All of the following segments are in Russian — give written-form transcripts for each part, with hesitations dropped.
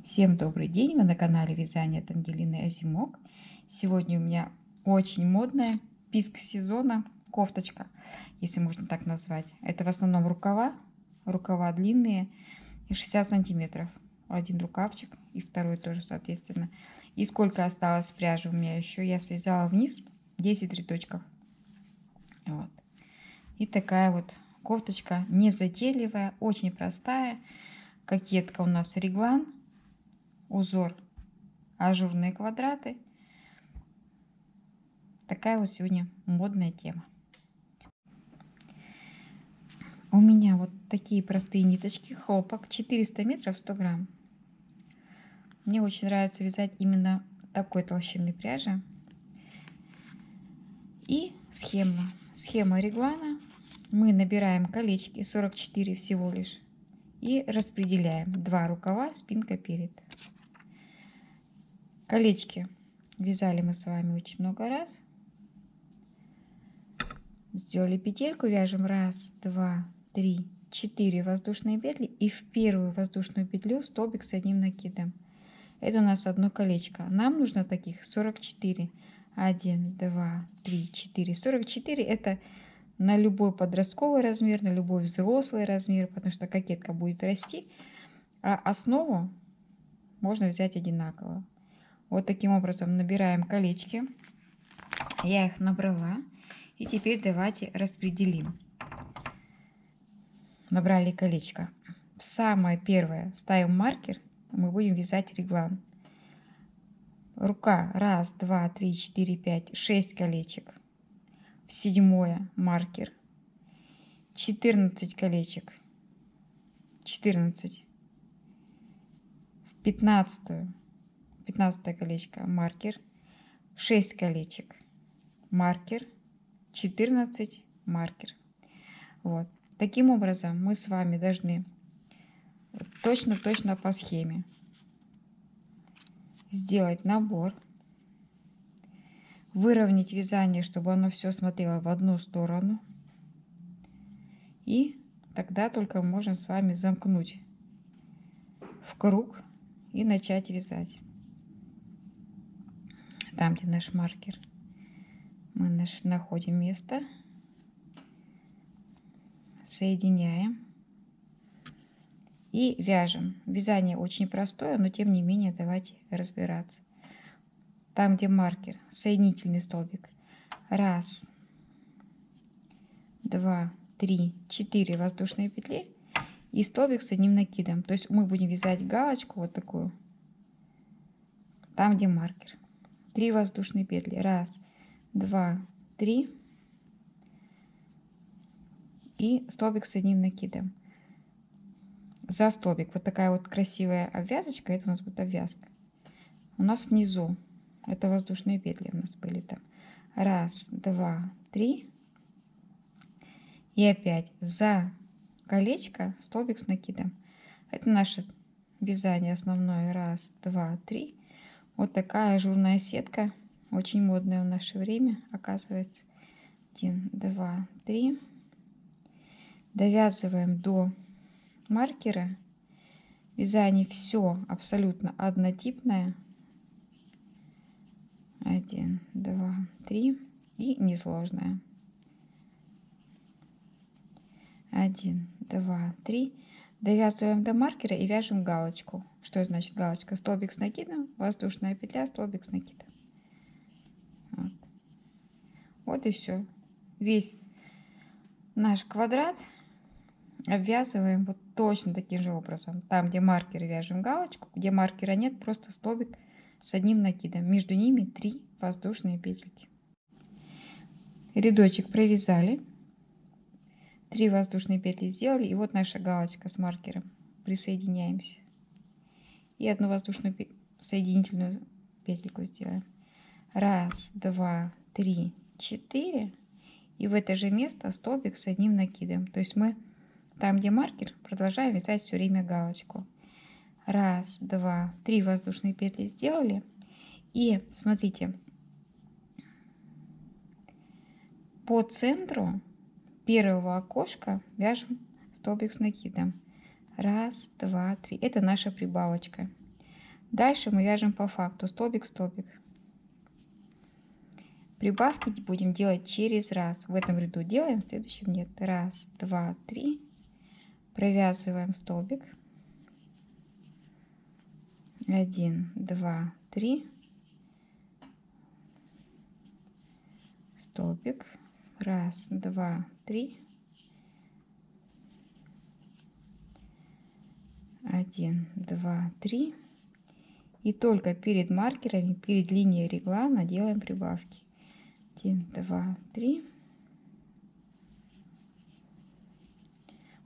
Всем добрый день! Вы на канале Вязание от Ангелины Озимок. Сегодня у меня очень модная писк сезона кофточка, если можно так назвать. Это в основном рукава длинные и 60 сантиметров. Один рукавчик и второй тоже соответственно. И сколько осталось пряжи у меня еще, я связала вниз 10 рядочков. Вот. И такая вот кофточка незатейливая, очень простая. Кокетка у нас реглан. Узор ажурные квадраты. Такая вот сегодня модная тема. У меня вот такие простые ниточки, хлопок, 400 метров, 100 грамм. Мне очень нравится вязать именно такой толщины пряжи. И схема реглана. Мы набираем колечки, 44 всего лишь, и распределяем 2 рукава, спинка, перед. Колечки вязали мы с вами очень много раз. Сделали петельку, вяжем 1, 2, 3, 4 воздушные петли и в первую воздушную петлю столбик с одним накидом. Это у нас одно колечко. Нам нужно таких 44. 1, 2, 3, 4. 44 это на любой подростковый размер, на любой взрослый размер, потому что кокетка будет расти, а основу можно взять одинаково. Вот таким образом набираем колечки. Я их набрала. И теперь давайте распределим. Набрали колечко. В самое первое ставим маркер. Мы будем вязать реглан. Рука 1, 2, 3, 4, 5, 6 колечек. В седьмое маркер. 14 колечек. 14. В 15 колечко маркер. 6 колечек. Маркер. 14 маркер. Вот. Таким образом мы с вами должны точно по схеме сделать набор, выровнять вязание, чтобы оно все смотрело в одну сторону, и тогда только можем с вами замкнуть в круг и начать вязать. Там, где наш маркер, мы находим место, соединяем и вяжем. Вязание очень простое, но тем не менее давайте разбираться. Там, где маркер, соединительный столбик. 1, 2, 3, 4 воздушные петли и столбик с одним накидом. То есть мы будем вязать галочку вот такую. Там, где маркер. 3 воздушные петли. 1, 2, 3. И столбик с одним накидом. За столбик вот такая вот красивая обвязочка. Это у нас будет обвязка. У нас внизу это воздушные петли у нас были там. 1, 2, 3. И опять за колечко столбик с накидом. Это наше вязание основное. 1, 2, 3. Вот такая ажурная сетка. Очень модная в наше время, оказывается. 1, 2, 3. Довязываем до маркера. Вязание все абсолютно однотипное. 1, 2, 3. И несложное. 1, 2, 3. Довязываем до маркера и вяжем галочку. Что значит галочка? Столбик с накидом, воздушная петля, столбик с накидом. Вот и все. Весь наш квадрат обвязываем вот точно таким же образом. Там, где маркер, вяжем галочку, где маркера нет, просто столбик с одним накидом. Между ними 3 воздушные петельки. Рядочек провязали, 3 воздушные петли сделали, и вот наша галочка с маркером. Присоединяемся. И одну воздушную соединительную петельку сделаем. 1, 2, 3, 4. И в это же место столбик с одним накидом. То есть мы там, где маркер, продолжаем вязать все время галочку. 1, 2, 3 воздушные петли сделали. И смотрите, по центру первого окошка вяжем столбик с накидом. 1, 2, 3. Это наша прибавочка. Дальше мы вяжем по факту столбик в столбик. Прибавки будем делать через раз. В этом ряду делаем, в следующем нет. Раз, два, три. Провязываем столбик. 1, 2, 3. Столбик. Раз, два, три. 1, 2, 3. И только перед маркерами, перед линией реглана делаем прибавки. 1, 2, 3.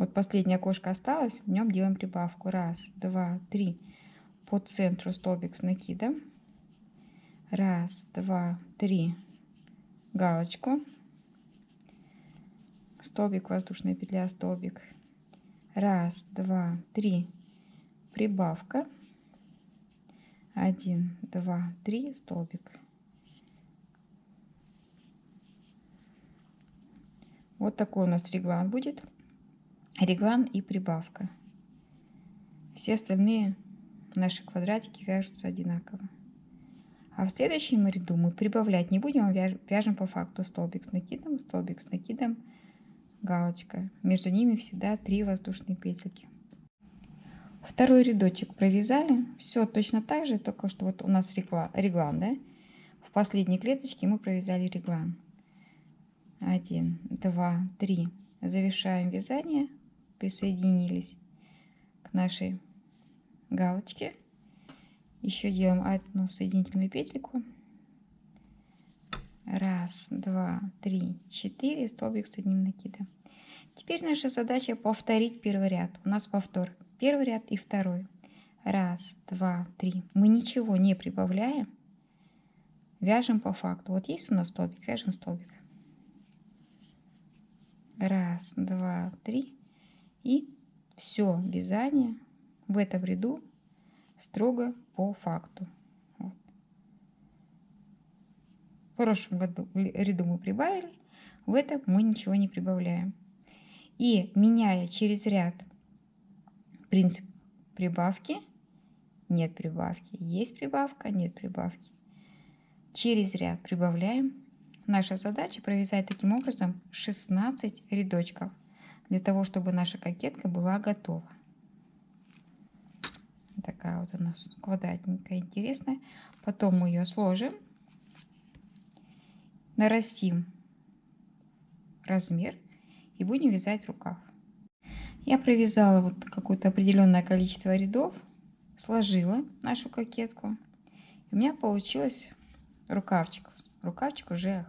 Вот последнее окошко осталось, в нем делаем прибавку. Раз, два, три. По центру столбик с накидом. Раз, два, три. Галочку. Столбик, воздушная петля, столбик. Раз, два, три. Прибавка. 1, 2, 3. Столбик. Вот такой у нас реглан будет. Реглан и прибавка. Все остальные наши квадратики вяжутся одинаково. А в следующем ряду мы прибавлять не будем, а вяжем по факту столбик с накидом, галочка. Между ними всегда 3 воздушные петельки. Второй рядочек провязали. Все точно так же, только что вот у нас реглан, да? В последней клеточке мы провязали реглан. 1, 2, 3. Завершаем вязание. Присоединились к нашей галочке. Еще делаем одну соединительную петельку. Раз, два, три, 4. Столбик с одним накидом. Теперь наша задача повторить первый ряд. У нас повтор. Первый ряд и второй. Раз, два, три. Мы ничего не прибавляем. Вяжем по факту. Вот есть у нас столбик, вяжем столбик. Раз, два, три. И все вязание в этом ряду строго по факту. Вот. В прошлом ряду мы прибавили, в этом мы ничего не прибавляем. И меняя через ряд принцип прибавки, нет прибавки, есть прибавка, нет прибавки. Через ряд прибавляем. Наша задача провязать таким образом 16 рядочков, для того, чтобы наша кокетка была готова. Такая вот у нас квадратненькая, интересная. Потом мы ее сложим, нарастим размер и будем вязать рукав. Я провязала вот какое-то определенное количество рядов, сложила нашу кокетку. И у меня получилось рукавчик. Рукавчик уже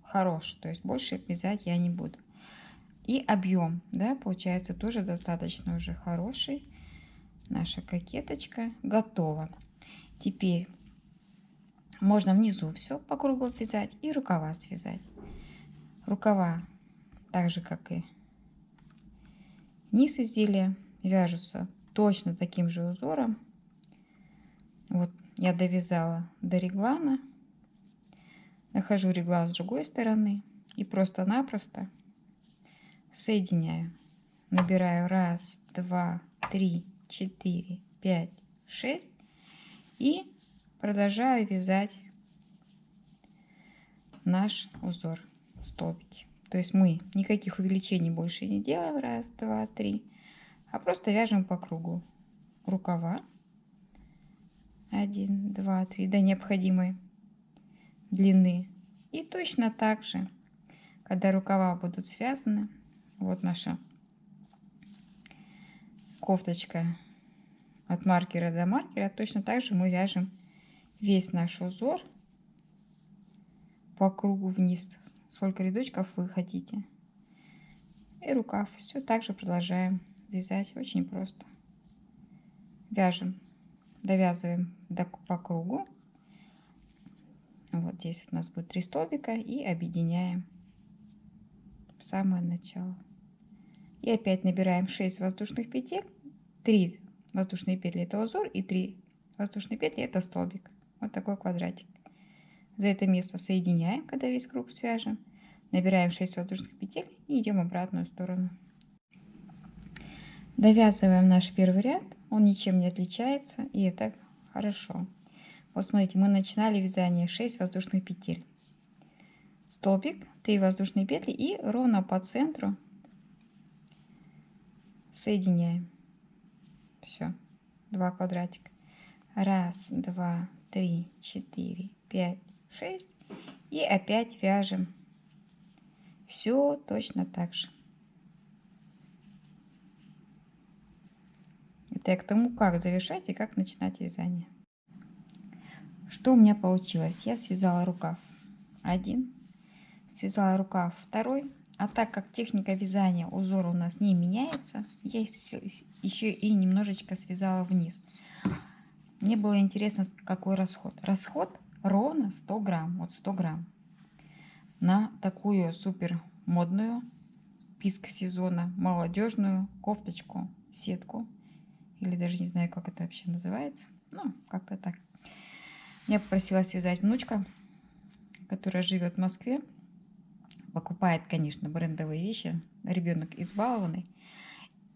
хороший, то есть больше вязать я не буду. И объем, да, получается тоже достаточно уже хороший. Наша кокеточка готова. Теперь можно внизу все по кругу обвязать и рукава связать. Рукава, так же как и низ изделия, вяжутся точно таким же узором. Вот я довязала до реглана, нахожу реглан с другой стороны и просто-напросто соединяю. Набираю 1, 2, 3, 4, 5, 6 и продолжаю вязать наш узор в столбике. То есть мы никаких увеличений больше не делаем. 1, 2, 3, а просто вяжем по кругу рукава. 1, 2, 3 до необходимой длины. И точно так же, когда рукава будут связаны, вот наша кофточка от маркера до маркера, точно так же мы вяжем весь наш узор по кругу вниз, сколько рядочков вы хотите. И рукав. Все так же продолжаем вязать, очень просто. Вяжем, довязываем по кругу. Вот здесь у нас будет 3 столбика и объединяем в самое начало. И опять набираем 6 воздушных петель. 3 воздушные петли это узор и 3 воздушные петли это столбик. Вот такой квадратик. За это место соединяем, когда весь круг свяжем. Набираем 6 воздушных петель и идем в обратную сторону. Довязываем наш первый ряд. Он ничем не отличается. И это Хорошо. Вот смотрите, мы начинали вязание 6 воздушных петель. Столбик, 3 воздушные петли и ровно по центру соединяем. Все, 2 квадратика. 1, 2, 3, 4, 5, 6. И опять вяжем. Все точно так же. Это я к тому, как завершать и как начинать вязание. Что у меня получилось? Я связала рукав 1, связала рукав 2. А так как техника вязания узора у нас не меняется, я еще и немножечко связала вниз. Мне было интересно, какой расход. Расход ровно 100 грамм. Вот 100 грамм. На такую супер модную писк сезона, молодежную кофточку, сетку. Или даже не знаю, как это вообще называется. Ну, как-то так. Меня попросила связать внучка, которая живет в Москве. Покупает, конечно, брендовые вещи. Ребенок избалованный.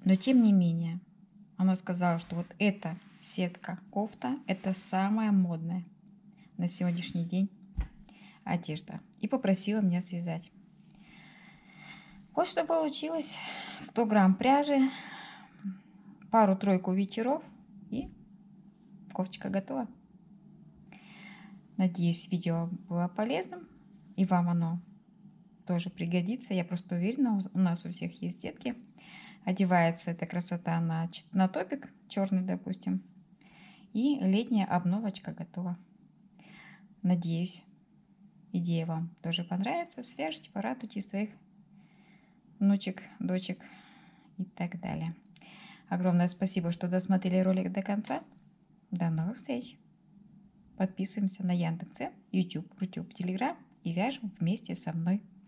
Но тем не менее, она сказала, что вот эта сетка, кофта, это самая модная на сегодняшний день одежда. И попросила меня связать. Вот что получилось. 100 грамм пряжи, пару-тройку вечеров, и кофточка готова. Надеюсь, видео было полезным, и вам оно тоже пригодится. Я просто уверена, у нас у всех есть детки. Одевается эта красота на топик черный, допустим. И летняя обновочка готова. Надеюсь, идея вам тоже понравится. Свяжите, порадуйте своих внучек, дочек и так далее. Огромное спасибо, что досмотрели ролик до конца. До новых встреч! Подписываемся на Яндекс.Дзен, YouTube, Рутюб, Телеграм и вяжем вместе со мной.